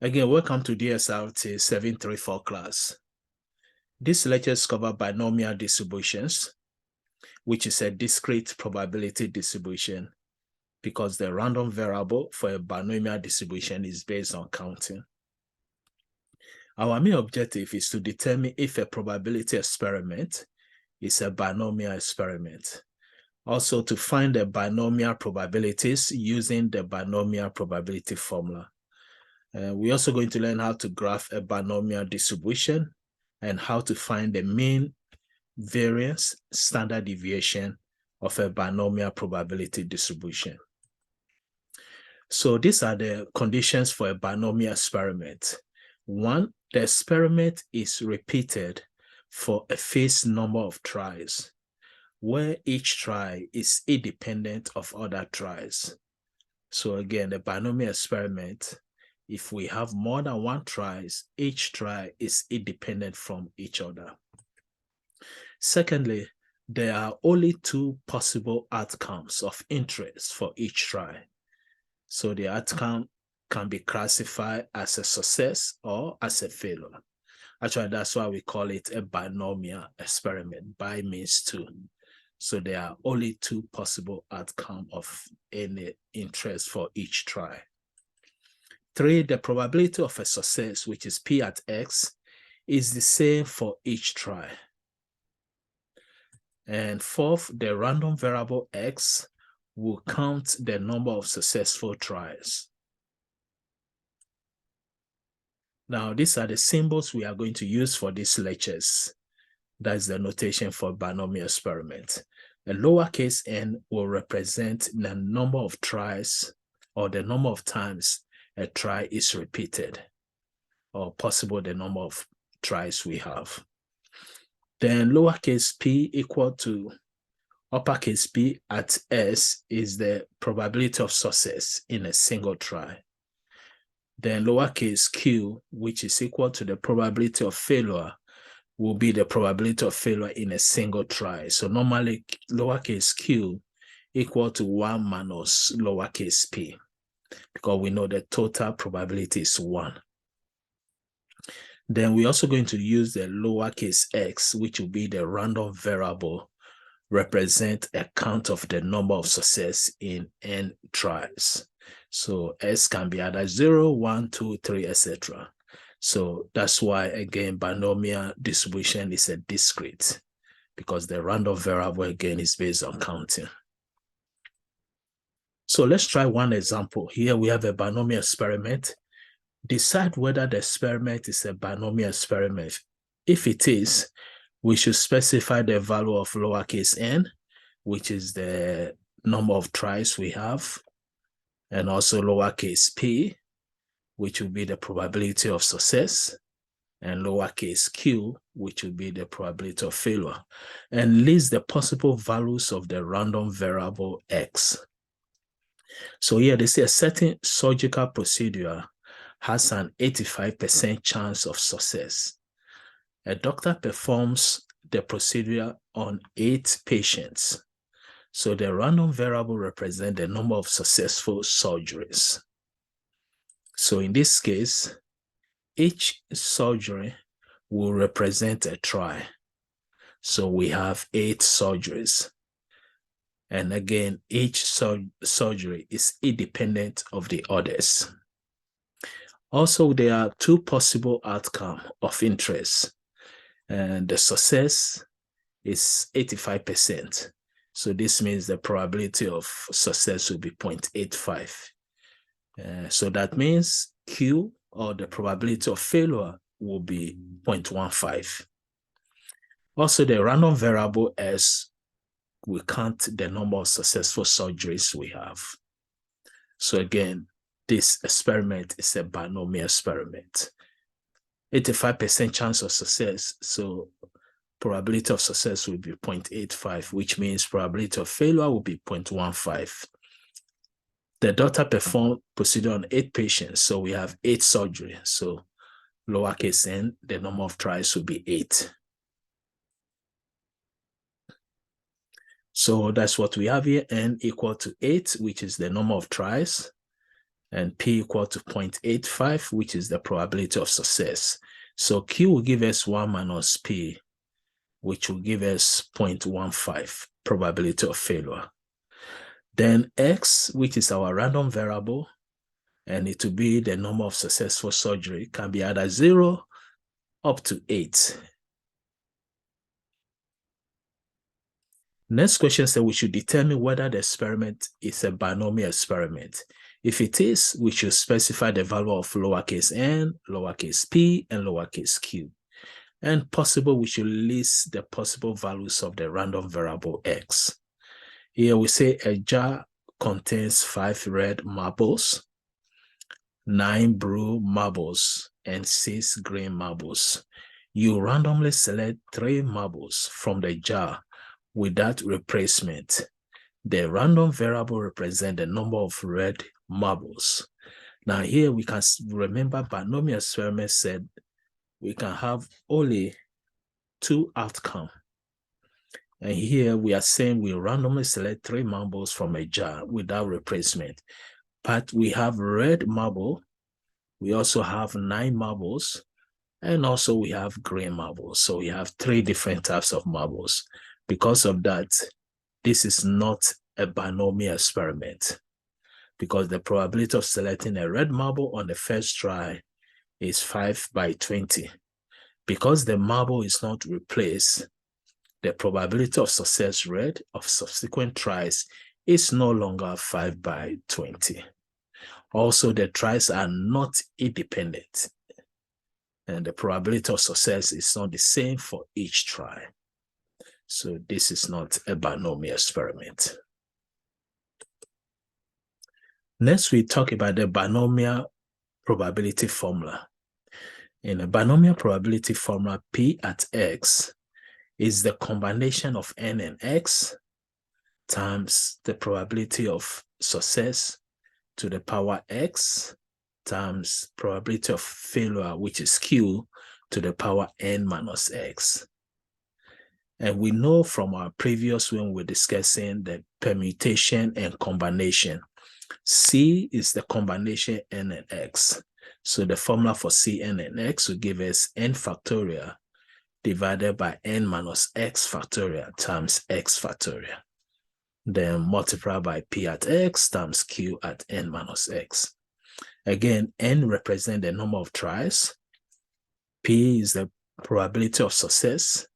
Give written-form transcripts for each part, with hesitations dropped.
Again, welcome to DSRT 734 class. This lecture covers binomial distributions, which is a discrete probability distribution because the random variable for a binomial distribution is based on counting. Our main objective is to determine if a probability experiment is a binomial experiment. Also, to find the binomial probabilities using the binomial probability formula. We're also going to learn how to graph a binomial distribution and how to find the mean, variance, standard deviation of a binomial probability distribution. So these are the conditions for a binomial experiment. One, the experiment is repeated for a fixed number of tries, where each try is independent of other tries. So again, the binomial experiment, if we have more than one tries, each try is independent from each other. Secondly, there are only two possible outcomes of interest for each try. So the outcome can be classified as a success or as a failure. Actually, that's why we call it a binomial experiment. Bi means two. So there are only two possible outcomes of any interest for each try. Three, the probability of a success, which is P at X, is the same for each try. And fourth, the random variable X will count the number of successful tries. Now, these are the symbols we are going to use for these lectures. That's the notation for binomial experiment. A lowercase n will represent the number of tries or the number of times a try is repeated, or possible the number of tries we have. Then lowercase p equal to uppercase P at S is the probability of success in a single try. Then lowercase q, which is equal to the probability of failure, will be the probability of failure in a single try. So normally lowercase q equal to 1 minus lowercase p, because we know the total probability is 1. Then we're also going to use the lowercase x, which will be the random variable, represent a count of the number of success in n tries. So s can be either 0, 1, 2, 3, etc. So that's why, again, binomial distribution is a discrete, because the random variable, again, is based on counting. So let's try one example. Here we have a binomial experiment. Decide whether the experiment is a binomial experiment. If it is, we should specify the value of lowercase n, which is the number of tries we have, and also lowercase p, which will be the probability of success, and lowercase q, which will be the probability of failure, and list the possible values of the random variable x. So here they say a certain surgical procedure has an 85% chance of success. A doctor performs the procedure on 8 patients. So the random variable represents the number of successful surgeries. So in this case, each surgery will represent a try. So we have 8 surgeries. And again, each surgery is independent of the others. Also, there are 2 possible outcomes of interest. And the success is 85%. So this means the probability of success will be 0.85. So that means Q, or the probability of failure, will be 0.15. Also, the random variable S will count the number of successful surgeries we have. So again, this experiment is a binomial experiment. 85% chance of success, so probability of success will be 0.85, which means probability of failure will be 0.15. The doctor performed procedure on 8 patients, so we have 8 surgeries. So lowercase n, the number of tries will be 8. So that's what we have here, n equal to 8, which is the number of tries. and P equal to 0.85, which is the probability of success. So Q will give us 1 minus P, which will give us 0.15 probability of failure. Then X, which is our random variable, and it will be the number of successful surgery, can be either 0 up to 8. Next question says we should determine whether the experiment is a binomial experiment. If it is, we should specify the value of lowercase n, lowercase p, and lowercase q. And possible, we should list the possible values of the random variable x. Here we say a jar contains 5 red marbles, 9 blue marbles, and 6 green marbles. You randomly select 3 marbles from the jar without replacement. The random variable represents the number of red marbles. Now here we can remember binomial experiment said we can have only 2 outcomes. And here we are saying we randomly select 3 marbles from a jar without replacement. But we have red marble, we also have 9 marbles, and also we have green marbles. So we have 3 different types of marbles. Because of that, this is not a binomial experiment, because the probability of selecting a red marble on the first try is 5 by 20. Because the marble is not replaced, the probability of success rate of subsequent tries is no longer 5 by 20. Also, the tries are not independent, and the probability of success is not the same for each try. So this is not a binomial experiment. Next, we talk about the binomial probability formula. In a binomial probability formula, P at x is the combination of n and x times the probability of success to the power x times probability of failure, which is q, to the power n minus x. And we know from our previous when we're discussing the permutation and combination, C is the combination n and x. So the formula for C, n, and x will give us n factorial divided by n minus x factorial times x factorial. Then multiply by P at x times Q at n minus x. Again, n represents the number of tries, P is the probability of success,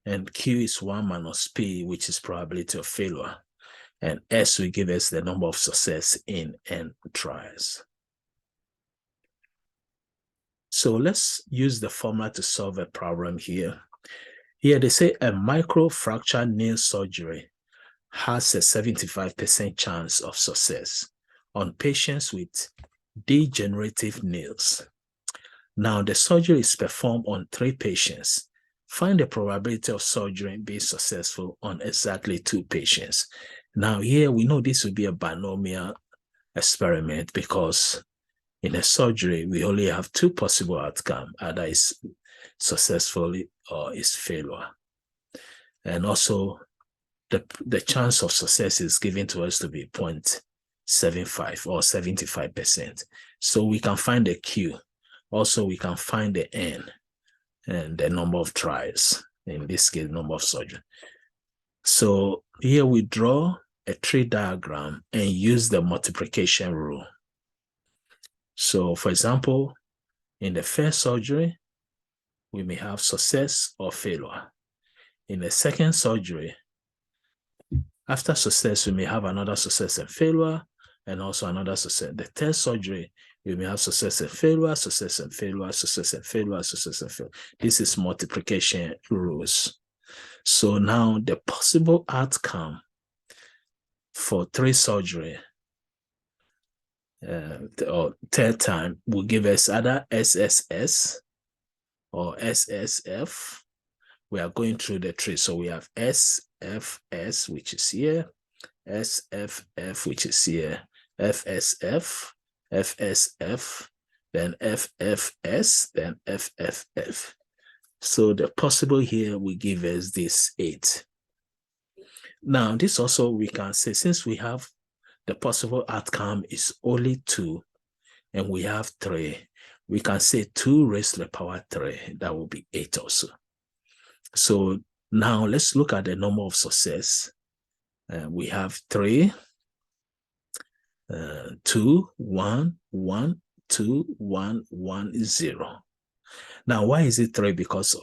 and Q is 1 minus P, which is probability of failure. And S will give us the number of success in n tries. So let's use the formula to solve a problem here. Here they say a microfracture nail surgery has a 75% chance of success on patients with degenerative nails. Now the surgery is performed on 3 patients. Find the probability of surgery being successful on exactly 2 patients. Now here we know this will be a binomial experiment because in a surgery we only have 2 possible outcomes, either it's successful or it's failure. And also the chance of success is given to us to be 0.75 or 75%. So we can find the Q. Also we can find the N and the number of tries, in this case number of surgery. So here we draw a tree diagram and use the multiplication rule. So for example, in the first surgery, we may have success or failure. In the second surgery, after success, we may have another success and failure, and also another success. The third surgery, we may have success and failure, success and failure, success and failure, success and failure. This is multiplication rules. So now the possible outcome for 3 surgery or third time will give us either SSS or SSF. We are going through the tree. So we have SFS, which is here, SFF, which is here, FSF, FSF, then FFS, then FFF. So the possible here will give us this 8. Now, this also we can say, since we have the possible outcome is only 2, and we have 3. We can say 2 raised to the power 3. That will be 8 also. So now let's look at the number of success. We have 3, 2, 1, 1, 2, 1, 1, 0. Now, why is it 3? Because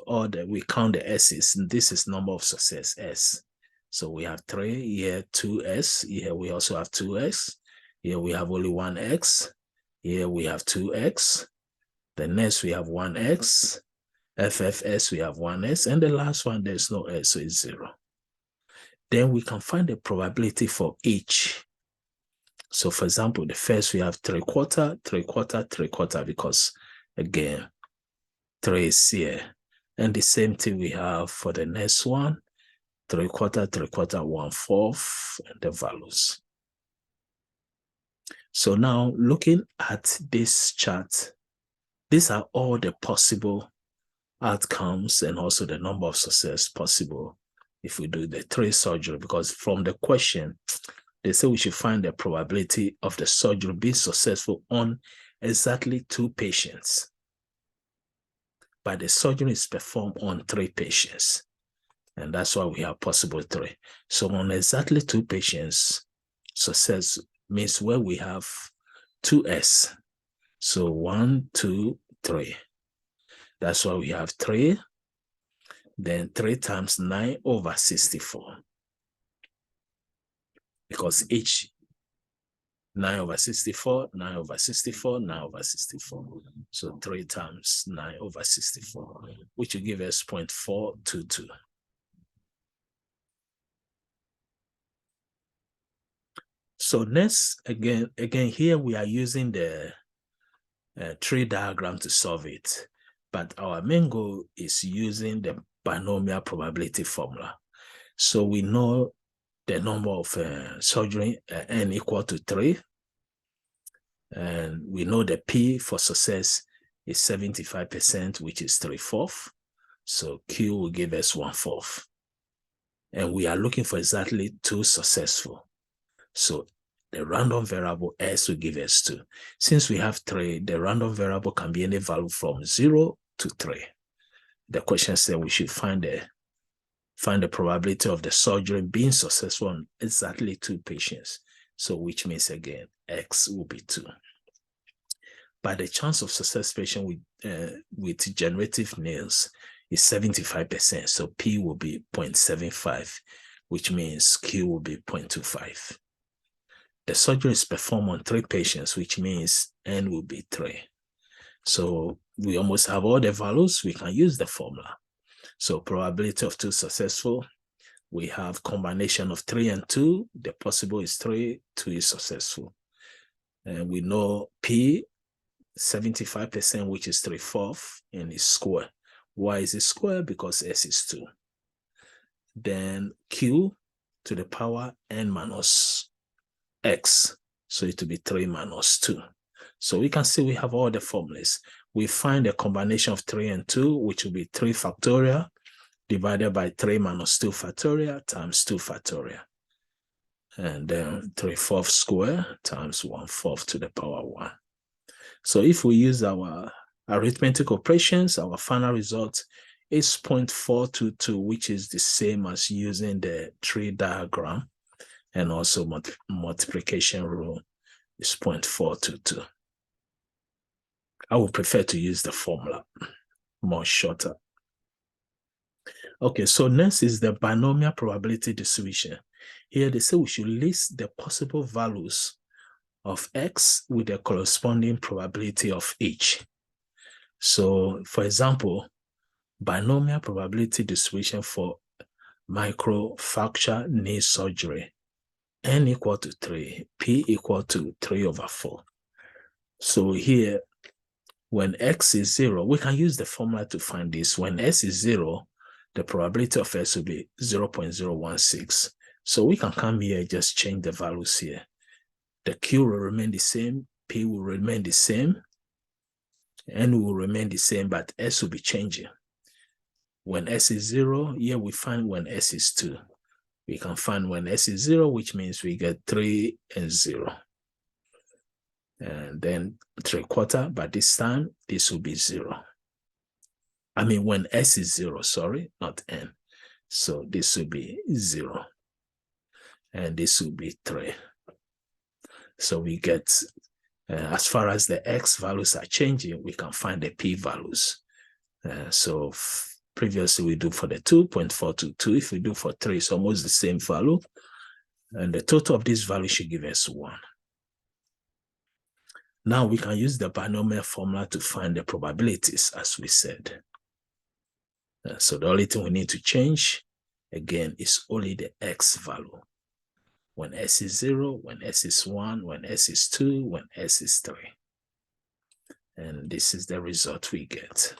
we count the S's, and this is number of success, S. So we have 3, here 2S, here we also have 2X, here we have only 1X, here we have 2X, the next we have 1X, FFS we have 1S, and the last one there's no S, so it's 0. Then we can find the probability for each. So for example, the first we have 3/4, 3/4, 3/4, because again, 3 is here. And the same thing we have for the next one, 3/4, 3/4, 1/4, and the values. So now looking at this chart, these are all the possible outcomes and also the number of success possible if we do the 3 surgery, because from the question, they say we should find the probability of the surgery being successful on exactly 2 patients. But the surgery is performed on 3 patients. And that's why we have possible 3. So on exactly 2 patients, success means where we have 2S. So 1, 2, 3. That's why we have 3. Then 3 times 9/64. Because each 9/64, 9/64, 9/64. So 3 times 9/64, which will give us 0.422. So next, again here we are using the tree diagram to solve it. But our main goal is using the binomial probability formula. So we know the number of surgery, n equal to 3. And we know the P for success is 75%, which is 3/4. So Q will give us 1/4. And we are looking for exactly 2 successful. So the random variable S will give us 2. Since we have 3, the random variable can be any value from 0 to 3. The question said we should find the probability of the surgery being successful on exactly 2 patients. So which means again, X will be 2. But the chance of success patient with generative nails is 75%. So P will be 0.75, which means Q will be 0.25. The surgery is performed on 3 patients, which means N will be 3. So we almost have all the values. We can use the formula. So probability of 2 successful, we have combination of 3 and 2. The possible is 3, 2 is successful. And we know P, 75%, which is 3/4, and is square. Why is it square? Because S is 2. Then Q to the power N minus X. So it will be 3 minus 2. So we can see we have all the formulas. We find the combination of 3 and 2, which will be 3 factorial divided by 3 minus 2 factorial times 2 factorial. And then 3/4 square times 1/4 to the power 1. So if we use our arithmetic operations, our final result is 0.422, which is the same as using the tree diagram, and also multiplication rule is 0.422. I would prefer to use the formula, more shorter. Okay, so next is the binomial probability distribution. Here they say we should list the possible values of X with the corresponding probability of each. So for example, binomial probability distribution for microfracture knee surgery, N equal to 3, P equal to 3/4. So here, when X is 0, we can use the formula to find this. When S is 0, the probability of S will be 0.016. So we can come here, just change the values here. The Q will remain the same, P will remain the same, N will remain the same, but S will be changing. When S is 0, here we find when S is 2. We can find when S is 0, which means we get 3 and 0. and then 3/4, but this time this will be 0. I mean, when S is 0, sorry, not N. So this will be 0, and this will be 3. So we get, as far as the X values are changing, we can find the P values. So previously we do for the 2.422. If we do for 3, it's almost the same value. And the total of this value should give us 1. Now we can use the binomial formula to find the probabilities, as we said. So the only thing we need to change, again, is only the X value. When S is 0, when S is 1, when S is 2, when S is 3. And this is the result we get.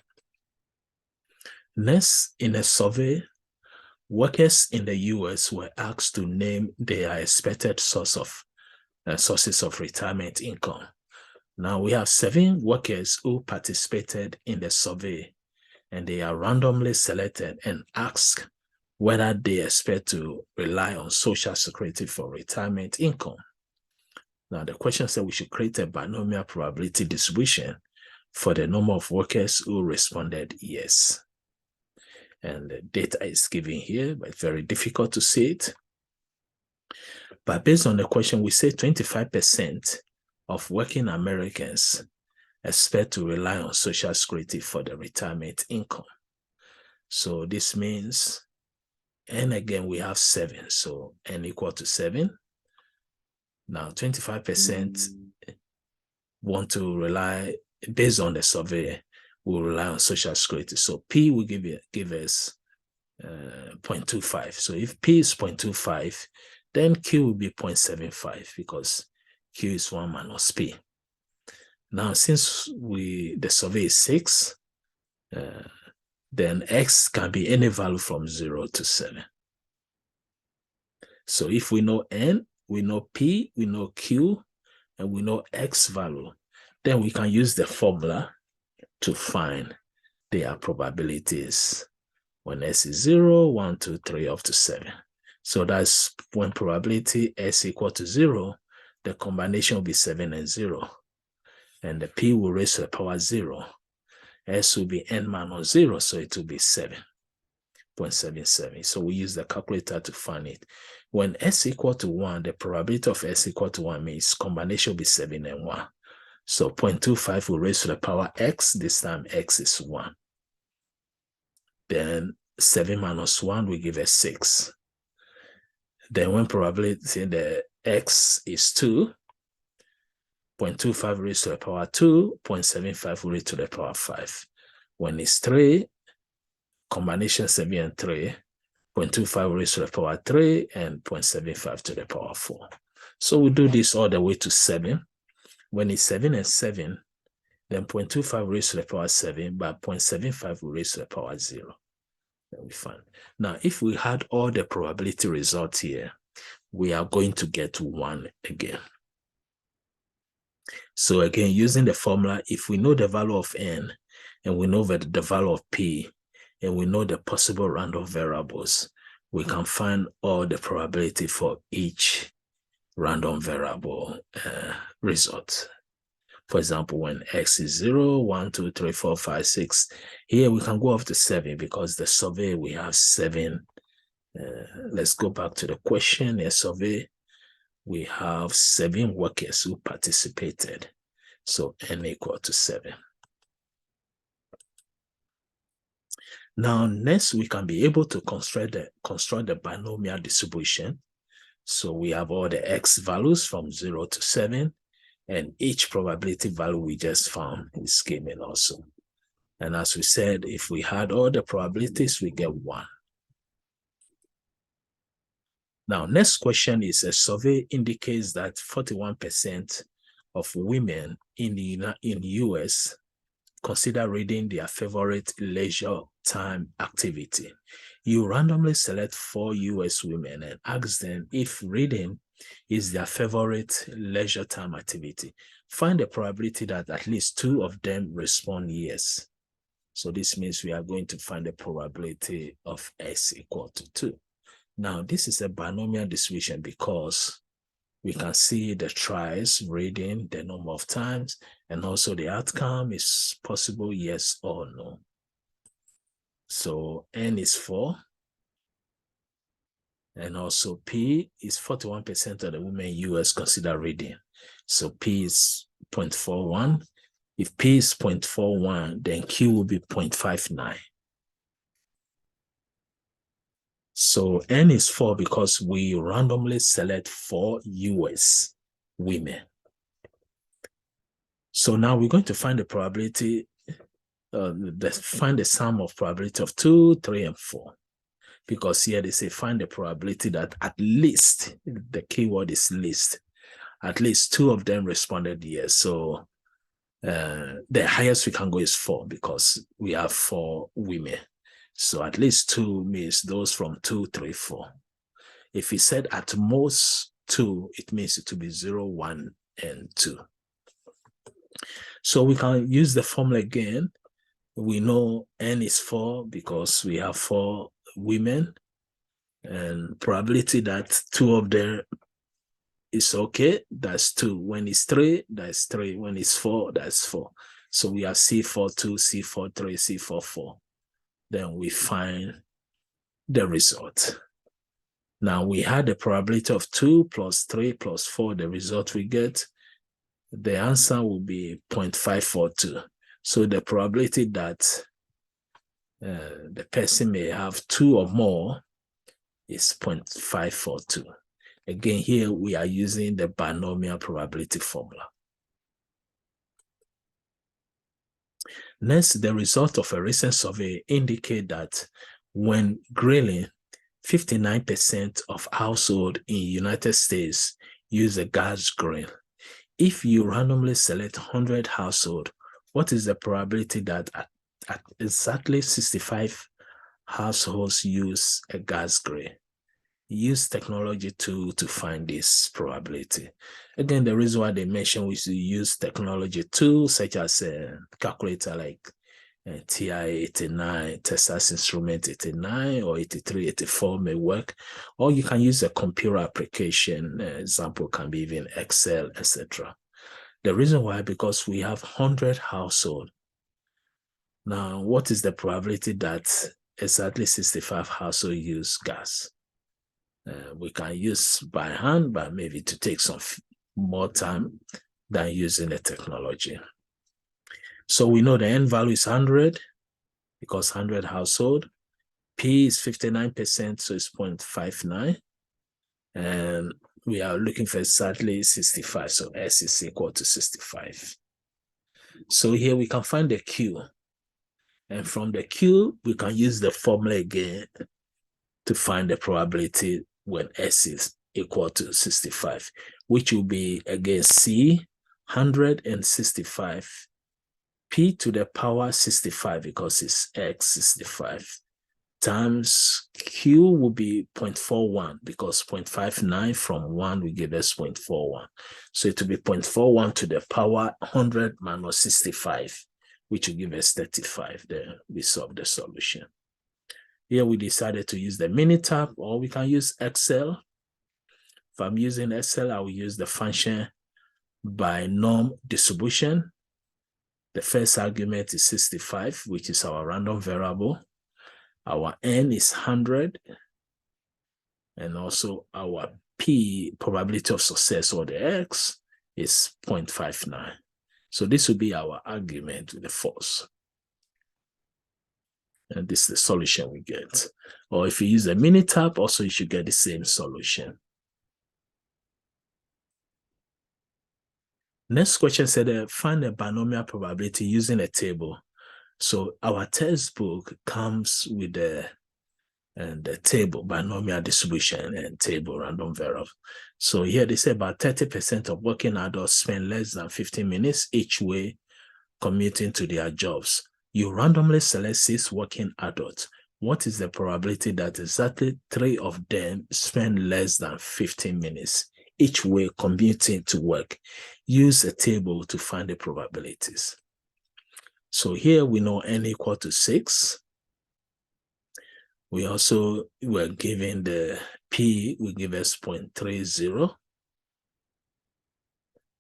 Next, in a survey, workers in the US were asked to name their expected sources of retirement income. Now we have 7 workers who participated in the survey, and they are randomly selected and asked whether they expect to rely on Social Security for retirement income. Now the question said we should create a binomial probability distribution for the number of workers who responded yes. And the data is given here, but very difficult to see it. But based on the question, we say 25% of working Americans expect to rely on Social Security for the retirement income. So this means, and again, we have 7. So n equal to 7. Now 25% want to rely, based on the survey, will rely on Social Security. So P will give us 0.25. So if P is 0.25, then Q will be 0.75 because Q is 1 minus P. Now, since the survey is 6, then X can be any value from 0 to 7. So if we know N, we know P, we know Q, and we know X value, then we can use the formula to find their probabilities when S is 0, 1, 2, 3, up to 7. So that's when probability S equal to 0, the combination will be 7 and 0. And the P will raise to the power 0. S will be N minus 0, so it will be 7.77. So we use the calculator to find it. When S equal to 1, the probability of S equal to 1 means combination will be 7 and 1. So 0.25 will raise to the power X. This time X is 1. Then 7 minus 1 will give us 6. Then when probability the X is 2, 0.25 raised to the power 2, 0.75 raised to the power 5. When it's 3, combination 7 and 3, 0.25 raised to the power 3 and 0.75 to the power 4. So we do this all the way to 7. When it's 7 and 7, then 0.25 raised to the power 7, but 0.75 will raise to the power 0. Then we find. Now, if we had all the probability results here, we are going to get 1 again. So again, using the formula, if we know the value of N, and we know that the value of P, and we know the possible random variables, we can find all the probability for each random variable result. For example, when X is 0, 1, 2, 3, 4, 5, 6, here we can go up to 7 because the survey we have 7. Let's go back to the question. A survey, we have 7 workers who participated. So N equal to 7. Now, next, we can be able to construct the binomial distribution. So we have all the X values from 0 to 7, and each probability value we just found is given also. And as we said, if we had all the probabilities, we get 1. Now, next question is, a survey indicates that 41% of women in the US consider reading their favorite leisure time activity. You randomly select 4 US women and ask them if reading is their favorite leisure time activity. Find the probability that at least 2 of them respond yes. So this means we are going to find the probability of S equal to 2. Now, this is a binomial distribution because we can see the tries, reading, the number of times, and also the outcome is possible, yes or no. So N is 4. And also P is 41% of the women in US consider reading. So P is 0.41. If P is 0.41, then Q will be 0.59. So N is 4 because we randomly select 4 US women. So now we're going to find the probability, find the sum of probability of 2, 3, and 4. Because here they say find the probability that at least, the keyword is least, at least 2 of them responded yes. So the highest we can go is 4 because we have 4 women. So at least 2 means those from 2, 3, 4. If we said at most 2, it means it will be 0, 1, and 2. So we can use the formula again. We know N is 4 because we have 4 women, and probability that 2 of them is okay, that's 2. When it's 3, that's 3. When it's 4, that's 4. So we have C42, C43, C44. Then we find the result. Now we had the probability of 2 plus 3 plus 4, the result we get, the answer will be 0.542. So the probability that the person may have 2 or more is 0.542. Again, here we are using the binomial probability formula. Next, the result of a recent survey indicate that when grilling, 59% of households in the United States use a gas grill. If you randomly select 100 households, what is the probability that at exactly 65 households use a gas grill? Use technology to find this probability. Again, the reason why they mention we should use technology tools such as a calculator like TI-89, Texas Instrument 89 or 83, 84 may work, or you can use a computer application. Example can be even Excel, etc. The reason why, because we have 100 households. Now, what is the probability that exactly 65 households use gas? We can use by hand, but maybe to take some more time than using the technology. So we know the N value is 100 because 100 household. P is 59%, so it's 0.59. And we are looking for exactly 65, so S is equal to 65. So here we can find the Q. And from the Q, we can use the formula again to find the probability when S is equal to 65, which will be, again, C, 165, P to the power 65 because it's X 65, times Q will be 0.41 because 0.59 from 1 will give us 0.41. So it will be 0.41 to the power 100 minus 65, which will give us 35. There we solve the solution. Here we decided to use the Minitab, or we can use Excel. If I'm using Excel, I will use the function binom distribution. The first argument is 65, which is our random variable. Our N is 100. And also our P, probability of success, or the X, is 0.59. So this will be our argument with the false. And this is the solution we get. Or if you use a Minitab, also you should get the same solution. Next question said, find a binomial probability using a table. So our textbook comes with the table, binomial distribution and table, random variable. So here they say about 30% of working adults spend less than 15 minutes each way commuting to their jobs. You randomly select 6 working adults. What is the probability that exactly 3 of them spend less than 15 minutes each way commuting to work? Use a table to find the probabilities. So here we know N equal to 6. We also were given the P will give us 0.30.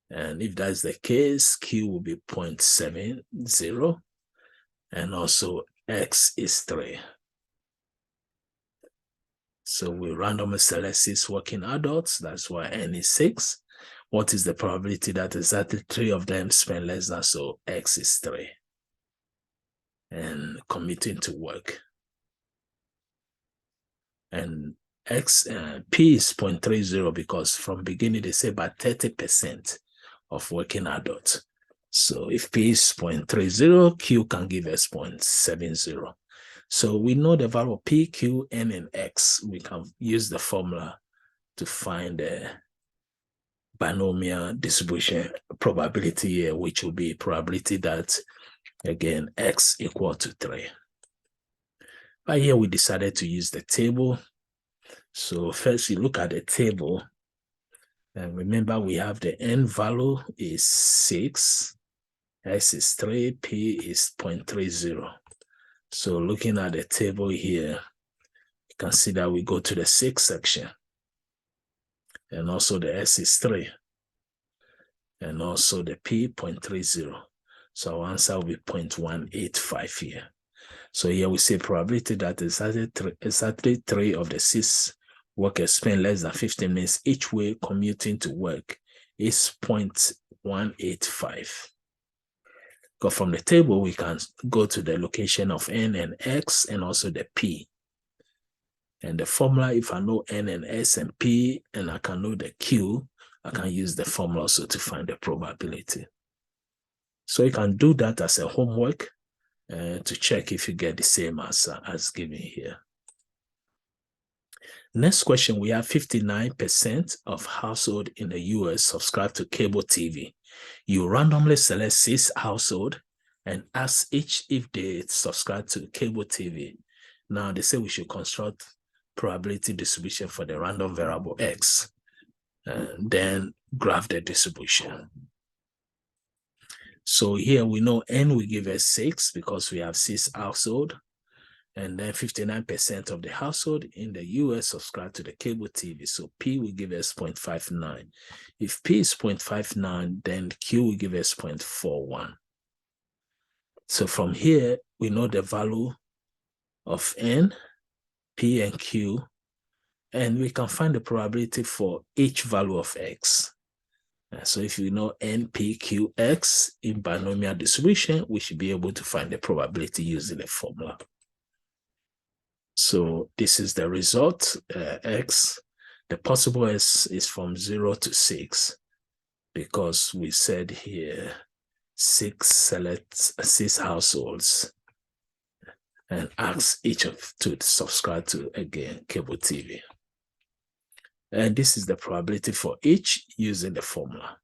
And if that's the case, Q will be 0.70, and also X is 3. So we randomly select 6 working adults. That's why N is 6. What is the probability that exactly 3 of them spend less than? So X is 3. And committing to work. And P is 0.30 because from beginning they say about 30% of working adults. So if P is 0.30, Q can give us 0.70. So we know the value of P, Q, N, and X. We can use the formula to find the binomial distribution probability here, which will be probability that, again, X equal to 3. But here we decided to use the table. So first you look at the table, and remember we have the N value is 6, X is 3, P is 0.30. So looking at the table here, you can see that we go to the 6 section. And also the S is 3. And also the P 0.30. So our answer will be 0.185 here. So here we say probability that exactly 3 of the 6 workers spend less than 15 minutes each way commuting to work is 0.185. Because from the table, we can go to the location of N and X and also the P. And the formula, if I know N and S and P, and I can know the Q, I can use the formula also to find the probability. So you can do that as a homework to check if you get the same answer as given here. Next question, we have 59% of households in the US subscribe to cable TV. You randomly select 6 households and ask each if they subscribe to cable TV. Now they say we should construct probability distribution for the random variable X, and then graph the distribution. So here we know N will give us 6 because we have 6 households. And then 59% of the household in the US subscribe to the cable TV. So P will give us 0.59. If P is 0.59, then Q will give us 0.41. So from here, we know the value of N, P, and Q, and we can find the probability for each value of X. So if you know N, P, Q, X in binomial distribution, we should be able to find the probability using the formula. So this is the result, X. The possible S is from 0 to 6 because we said here 6 households and ask each of to subscribe to, again, cable TV. And this is the probability for each using the formula.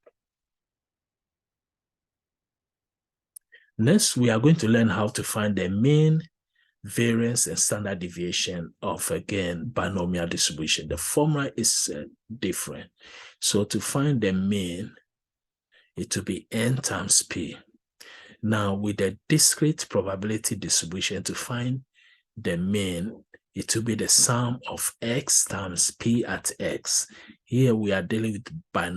Next, we are going to learn how to find the mean, variance, and standard deviation of, again, binomial distribution. The formula is different. So to find the mean, it will be N times P. Now with the discrete probability distribution, to find the mean, it will be the sum of X times P at X. Here we are dealing with,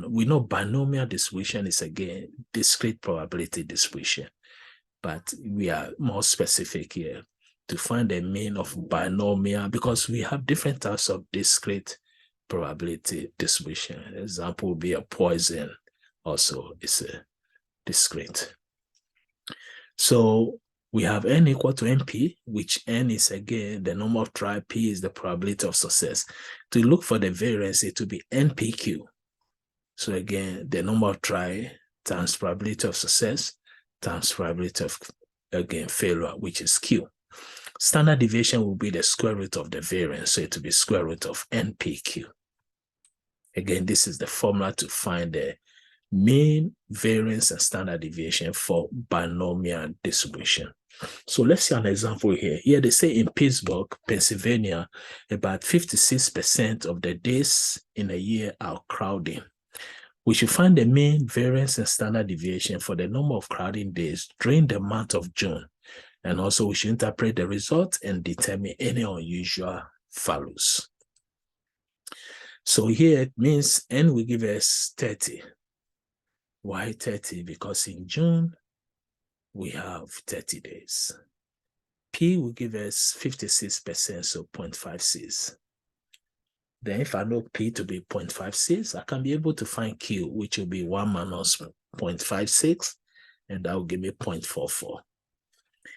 we know binomial distribution is, again, discrete probability distribution, but we are more specific here to find the mean of binomial because we have different types of discrete probability distribution. An example would be a Poisson, also is a discrete. So we have N equal to NP, which N is, again, the number of try, P is the probability of success. To look for the variance, it will be NPQ. So again, the number of try times probability of success times probability of, again, failure, which is Q. Standard deviation will be the square root of the variance, so it will be square root of NPQ. Again, this is the formula to find the mean, variance, and standard deviation for binomial distribution. So let's see an example here. Here they say in Pittsburgh, Pennsylvania, about 56% of the days in a year are crowding. We should find the mean, variance, and standard deviation for the number of crowding days during the month of June. And also we should interpret the result and determine any unusual values. So here it means N will give us 30. Why 30? Because in June, we have 30 days. P will give us 56%, so 0.56. Then if I know P to be 0.56, I can be able to find Q, which will be 1 minus 0.56, and that will give me 0.44.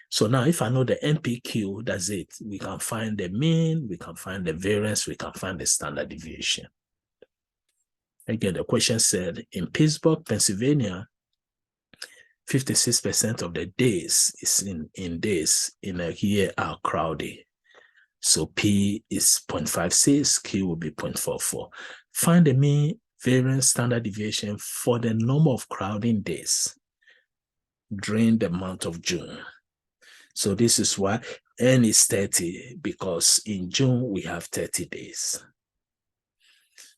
So now if I know the NPQ, that's it. We can find the mean, we can find the variance, we can find the standard deviation. Again, the question said, in Pittsburgh, Pennsylvania, 56% of the days is in days in a year are crowded. So P is 0.56, Q will be 0.44. Find the mean, variance, standard deviation for the number of crowding days during the month of June. So this is why N is 30, because in June we have 30 days.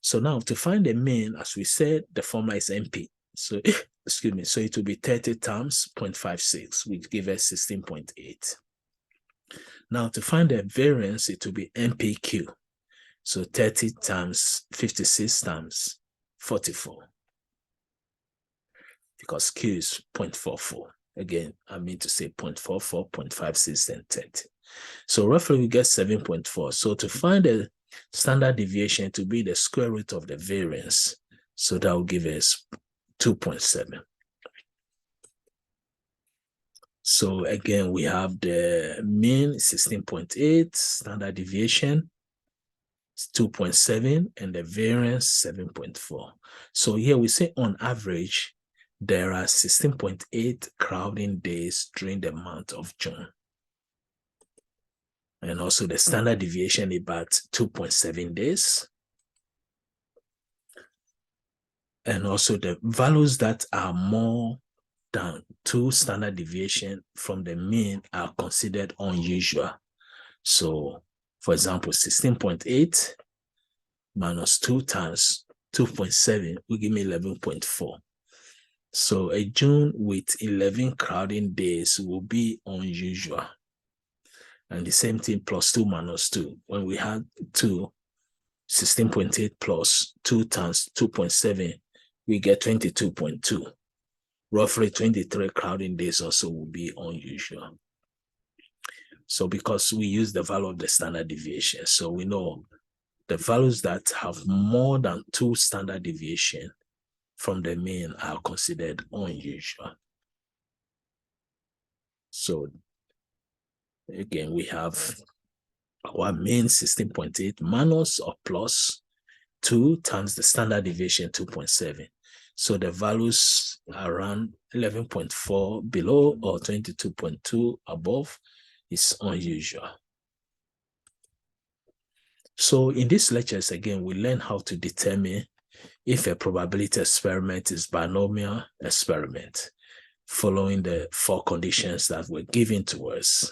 So now to find the mean, as we said, the formula is NP. So, excuse me, so it will be 30 times 0.56, which gives us 16.8. Now to find the variance, it will be NPQ. So 30 times 56 times 44. Because Q is 0.44. Again, I mean to say 0.44, 0.56, and 30. So roughly we get 7.4. So to find the standard deviation to be the square root of the variance, so that will give us 2.7. So again, we have the mean 16.8, standard deviation 2.7, and the variance 7.4. So here we say on average, there are 16.8 crowding days during the month of June. And also the standard deviation is about 2.7 days. And also the values that are more than 2 standard deviation from the mean are considered unusual. So, for example, 16.8 minus 2 times 2.7 will give me 11.4. So a June with 11 crowding days will be unusual. And the same thing plus 2 minus 2. When we had 2, 16.8 plus 2 times 2.7, we get 22.2. Roughly 23 crowding days also will be unusual. So because we use the value of the standard deviation, so we know the values that have more than 2 standard deviation from the mean are considered unusual. So again, we have our mean 16.8 minus or plus 2 times the standard deviation 2.7. So the values are around 11.4 below or 22.2 above is unusual. So in these lectures, again, we learn how to determine if a probability experiment is binomial experiment, following the 4 conditions that were given to us.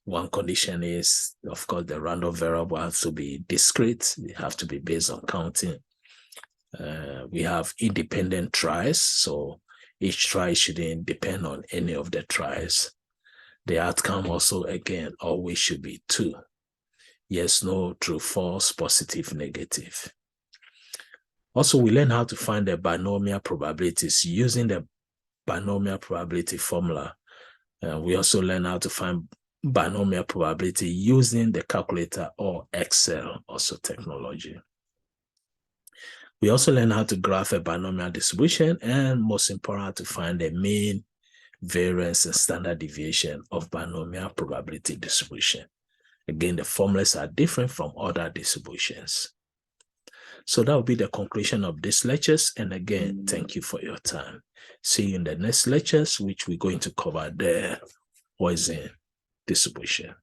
One condition is, of course, the random variable has to be discrete. It have to be based on counting. We have independent tries, so each try shouldn't depend on any of the tries. The outcome also, again, always should be 2. Yes, no, true, false, positive, negative. Also, we learn how to find the binomial probabilities using the binomial probability formula. We also learn how to find binomial probability using the calculator or Excel, also technology. We also learn how to graph a binomial distribution, and most important, to find the mean, variance, and standard deviation of binomial probability distribution. Again, the formulas are different from other distributions. So that will be the conclusion of these lectures. And again, thank you for your time. See you in the next lectures, which we're going to cover the Poisson distribution.